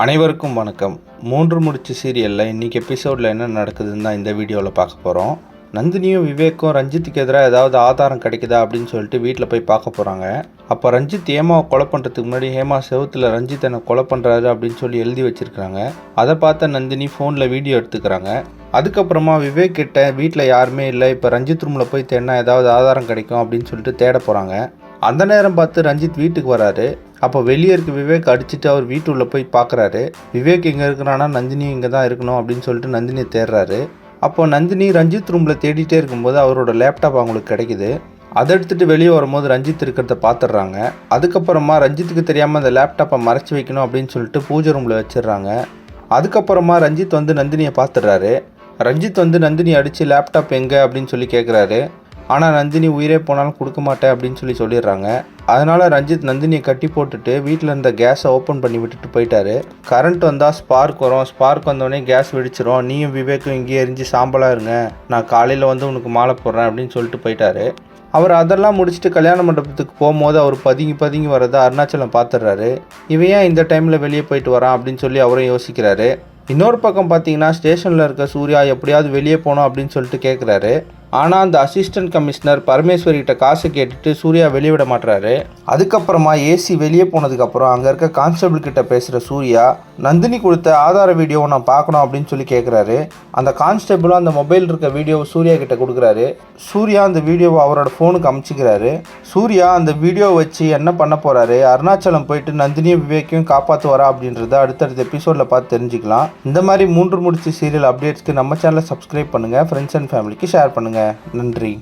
அனைவருக்கும் வணக்கம். 3 முடிச்சு சீரியலில் இன்றைக்கி எபிசோடில் என்ன நடக்குதுன்னு தான் இந்த வீடியோவில் பார்க்க போகிறோம். நந்தினியும் விவேக்கும் ரஞ்சித்துக்கு எதிராக ஏதாவது ஆதாரம் கிடைக்குதா அப்படின்னு சொல்லிட்டு வீட்டில் போய் பார்க்க போகிறாங்க. அப்போ ரஞ்சித் ஹேமாவை கொலை பண்ணுறதுக்கு முன்னாடி ஹேமா செவுத்தில் ரஞ்சித் என்னை கொலை பண்ணுறாரு அப்படின்னு சொல்லி எழுதி வச்சுருக்காங்க. அதை பார்த்த நந்தினி ஃபோனில் வீடியோ எடுத்துக்கிறாங்க. அதுக்கப்புறமா விவேக் கிட்ட வீட்டில் யாருமே இல்லை, இப்போ ரஞ்சித் ரூமில் போய் தேடினா ஏதாவது ஆதாரம் கிடைக்கும் அப்படின்னு சொல்லிட்டு தேட போகிறாங்க. அந்த நேரம் பார்த்து ரஞ்சித் வீட்டுக்கு வராரு. அப்போ வெளியே இருக்க விவேக் அடிச்சுட்டு அவர் வீட்டுள்ள போய் பார்க்குறாரு. விவேக் எங்கே இருக்கிறான்னா நந்தினி இங்கே தான் இருக்கணும் அப்படின்னு சொல்லிட்டு நந்தினியை தேடுறாரு. அப்போ நந்தினி ரஞ்சித் ரூமில் தேடிட்டே இருக்கும்போது அவரோட லேப்டாப் அவங்களுக்கு கிடைக்குது. அதை எடுத்துகிட்டு வெளியே வரும்போது ரஞ்சித் இருக்கிறத பார்த்துடுறாங்க. அதுக்கப்புறமா ரஞ்சித்துக்கு தெரியாமல் அந்த லேப்டாப்பை மறைச்சி வைக்கணும் அப்படின்னு சொல்லிட்டு பூஜை ரூமில் வச்சிடுறாங்க. அதுக்கப்புறமா ரஞ்சித் நந்தினியை பார்த்துடுறாரு. ரஞ்சித் நந்தினி அடித்து லேப்டாப் எங்கே அப்படின்னு சொல்லி கேட்குறாரு. ஆனால் நந்தினி உயிரே போனாலும் கொடுக்க மாட்டேன் அப்படின்னு சொல்லிடுறாங்க. அதனால் ரஞ்சித் நந்தினியை கட்டி போட்டுட்டு வீட்டில் இருந்த கேஸை ஓப்பன் பண்ணி விட்டுட்டு போயிட்டாரு. கரண்ட் வந்தால் ஸ்பார்க் வரும், ஸ்பார்க் வந்தோடனே கேஸ் வெடிச்சிரும், நீயும் விவேக்கும் இங்கேயே எரிஞ்சு சாம்பலாக இருங்க, நான் காலையில் உனக்கு மாலை போடுறேன் அப்படின்னு சொல்லிட்டு போயிட்டாரு. அவர் அதெல்லாம் முடிச்சுட்டு கல்யாண மண்டபத்துக்கு போகும்போது அவர் பதுங்கி வரதை அருணாச்சலம் பார்த்துடுறாரு. இவன் ஏன் இந்த டைமில் வெளியே போயிட்டு வரான் அப்படின்னு சொல்லி அவரும் யோசிக்கிறாரு. இன்னொரு பக்கம் பார்த்தீங்கன்னா ஸ்டேஷனில் இருக்க சூர்யா எப்படியாவது வெளியே போகணும் அப்படின்னு சொல்லிட்டு கேட்குறாரு. ஆனால் அந்த அசிஸ்டன்ட் கமிஷனர் பரமேஸ்வரிகிட்ட காசை கேட்டுட்டு சூர்யா வெளியிட மாட்டுறாரு. அதுக்கப்புறமா ஏசி வெளியே போனதுக்கப்புறம் அங்கே இருக்க கான்ஸ்டபிள் கிட்ட பேசுகிற சூர்யா நந்தினி கொடுத்த ஆதார வீடியோவை நான் பார்க்கணும் அப்படின்னு சொல்லி கேட்குறாரு. அந்த கான்ஸ்டபிளும் அந்த மொபைல் இருக்க வீடியோவை சூர்யா கிட்ட கொடுக்குறாரு. சூர்யா அந்த வீடியோவை அவரோட ஃபோனுக்கு அமுச்சிக்கிறாரு. சூர்யா அந்த வீடியோவை வச்சு என்ன பண்ண போகிறாரு, அருணாச்சலம் போயிட்டு நந்தினியும் விவேக்கையும் காப்பாற்றுவாரா அப்படின்றத அடுத்தடுத்த எபிசோடில் பார்த்து தெரிஞ்சுக்கலாம். இந்த மாதிரி 3 முடிச்சு சீரியல் அப்டேட்ஸ்க்கு நம்ம சேனலை சப்ஸ்கிரைப் பண்ணுங்கள், ஃப்ரெண்ட்ஸ் அண்ட் ஃபேமிலிக்கு ஷேர் பண்ணுங்கள். நன்றி.